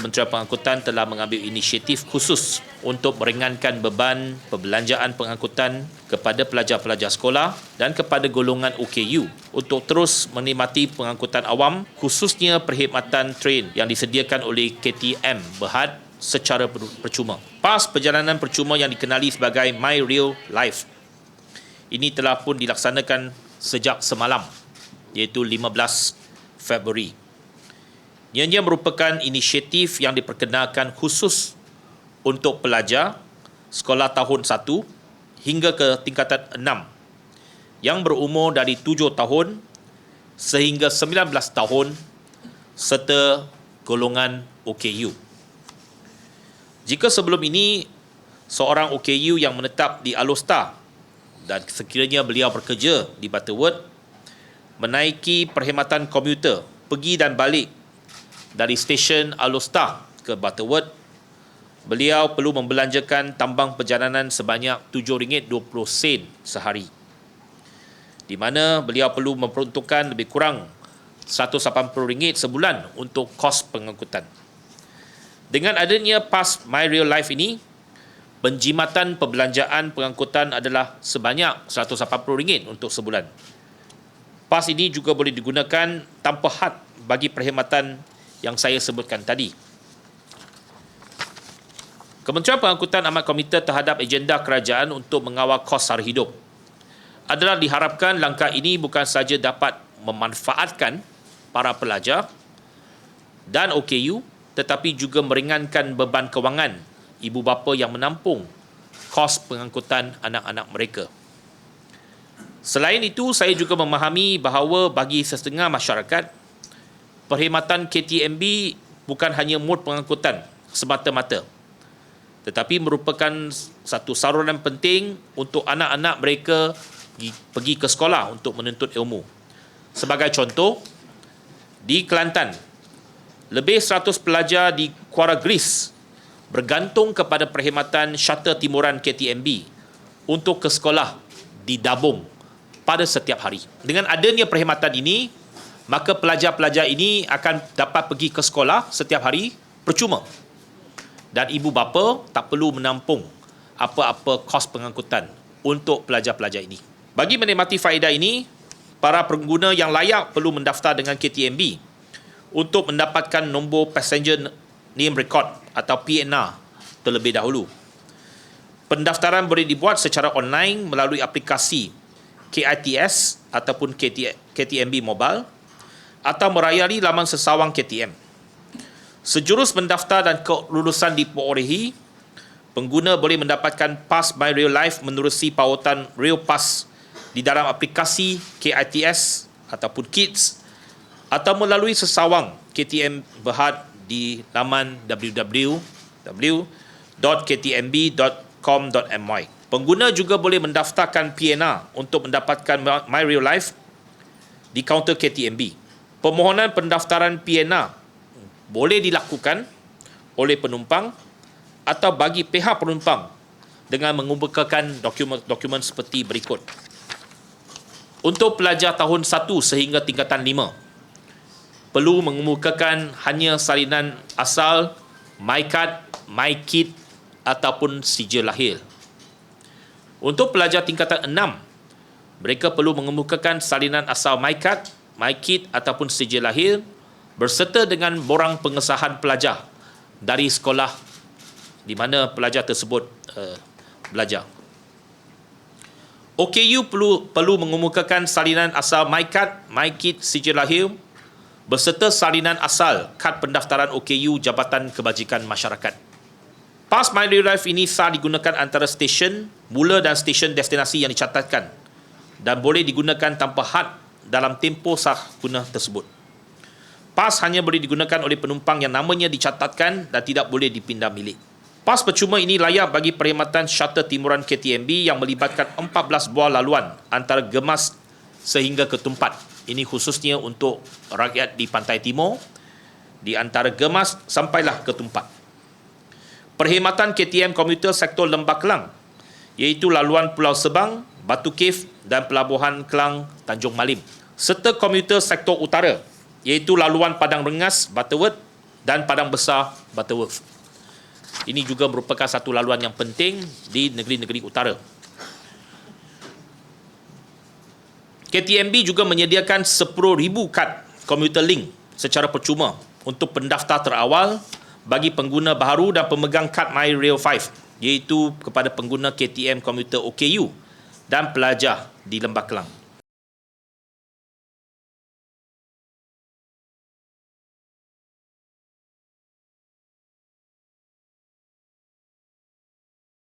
Kementerian Pengangkutan telah mengambil inisiatif khusus untuk meringankan beban perbelanjaan pengangkutan kepada pelajar-pelajar sekolah dan kepada golongan OKU untuk terus menikmati pengangkutan awam, khususnya perkhidmatan train yang disediakan oleh KTM Berhad secara percuma. PAS perjalanan percuma yang dikenali sebagai My Real Life ini telah pun dilaksanakan sejak semalam, iaitu 15 Februari. Ianya merupakan inisiatif yang diperkenalkan khusus untuk pelajar sekolah tahun 1 hingga ke tingkatan 6 yang berumur dari 7 tahun sehingga 19 tahun serta golongan OKU. Jika sebelum ini seorang OKU yang menetap di Alostar dan sekiranya beliau bekerja di Butterworth menaiki perkhidmatan komuter pergi dan balik dari stesen Alostar ke Butterworth, beliau perlu membelanjakan tambang perjalanan sebanyak RM7.20 sehari, di mana beliau perlu memperuntukkan lebih kurang RM180 sebulan untuk kos pengangkutan. Dengan adanya PAS My Real Life ini, penjimatan perbelanjaan pengangkutan adalah sebanyak RM180 untuk sebulan. PAS ini juga boleh digunakan tanpa had bagi perkhidmatan yang saya sebutkan tadi. Kementerian Pengangkutan amat komited terhadap agenda kerajaan untuk mengawal kos sara hidup. Adalah diharapkan langkah ini bukan sahaja dapat memanfaatkan para pelajar dan OKU, tetapi juga meringankan beban kewangan ibu bapa yang menampung kos pengangkutan anak-anak mereka. Selain itu, saya juga memahami bahawa bagi setengah masyarakat, perkhidmatan KTMB bukan hanya mod pengangkutan semata-mata, tetapi merupakan satu saluran penting untuk anak-anak mereka pergi ke sekolah untuk menuntut ilmu. Sebagai contoh, di Kelantan, lebih 100 pelajar di Kuala Gris bergantung kepada perkhidmatan shuttle timuran KTMB untuk ke sekolah di Dabung pada setiap hari. Dengan adanya perkhidmatan ini, maka pelajar-pelajar ini akan dapat pergi ke sekolah setiap hari percuma. Dan ibu bapa tak perlu menampung apa-apa kos pengangkutan untuk pelajar-pelajar ini. Bagi menikmati faedah ini, para pengguna yang layak perlu mendaftar dengan KTMB untuk mendapatkan nombor Passenger Name Record atau PNR terlebih dahulu. Pendaftaran boleh dibuat secara online melalui aplikasi KITS ataupun KTMB Mobile atau merayari laman sesawang KTM. Sejurus mendaftar dan kelulusan diperolehi, pengguna boleh mendapatkan PAS My Real Life menerusi pautan Real Pass di dalam aplikasi KITS ataupun KITS atau melalui sesawang KTM Berhad di laman www.ktmb.com.my. Pengguna juga boleh mendaftarkan PNR untuk mendapatkan My Real Life di kaunter KTMB. Permohonan pendaftaran PNR boleh dilakukan oleh penumpang atau bagi pihak penumpang dengan mengumpulkan dokumen seperti berikut. Untuk pelajar tahun 1 sehingga tingkatan 5, perlu mengemukakan hanya salinan asal MyCard, MyKit ataupun sijil lahir. Untuk pelajar tingkatan 6, mereka perlu mengemukakan salinan asal MyCard, MyKit ataupun sijil lahir berserta dengan borang pengesahan pelajar dari sekolah di mana pelajar tersebut belajar. OKU perlu mengemukakan salinan asal MyCard, MyKit, sijil lahir berserta salinan asal kad pendaftaran OKU Jabatan Kebajikan Masyarakat. PAS My Real Life ini sah digunakan antara stesen mula dan stesen destinasi yang dicatatkan dan boleh digunakan tanpa had dalam tempoh sah guna tersebut. PAS hanya boleh digunakan oleh penumpang yang namanya dicatatkan dan tidak boleh dipindah milik. PAS percuma ini layak bagi perkhidmatan shuttle timuran KTMB yang melibatkan 14 buah laluan antara Gemas sehingga ke Tumpat. Ini khususnya untuk rakyat di Pantai Timur, di antara Gemas sampailah ke Tumpat. Perkhidmatan KTM komuter sektor Lembah Kelang, iaitu laluan Pulau Sebang, Batu Cave dan Pelabuhan Kelang Tanjung Malim, serta komuter sektor utara, iaitu laluan Padang Rengas, Butterworth, dan Padang Besar Butterworth. Ini juga merupakan satu laluan yang penting di negeri-negeri utara. KTMB juga menyediakan 10,000 kad komuter link secara percuma untuk pendaftar terawal bagi pengguna baharu dan pemegang kad My Rail 5, iaitu kepada pengguna KTM komuter OKU dan pelajar di Lembah Kelang.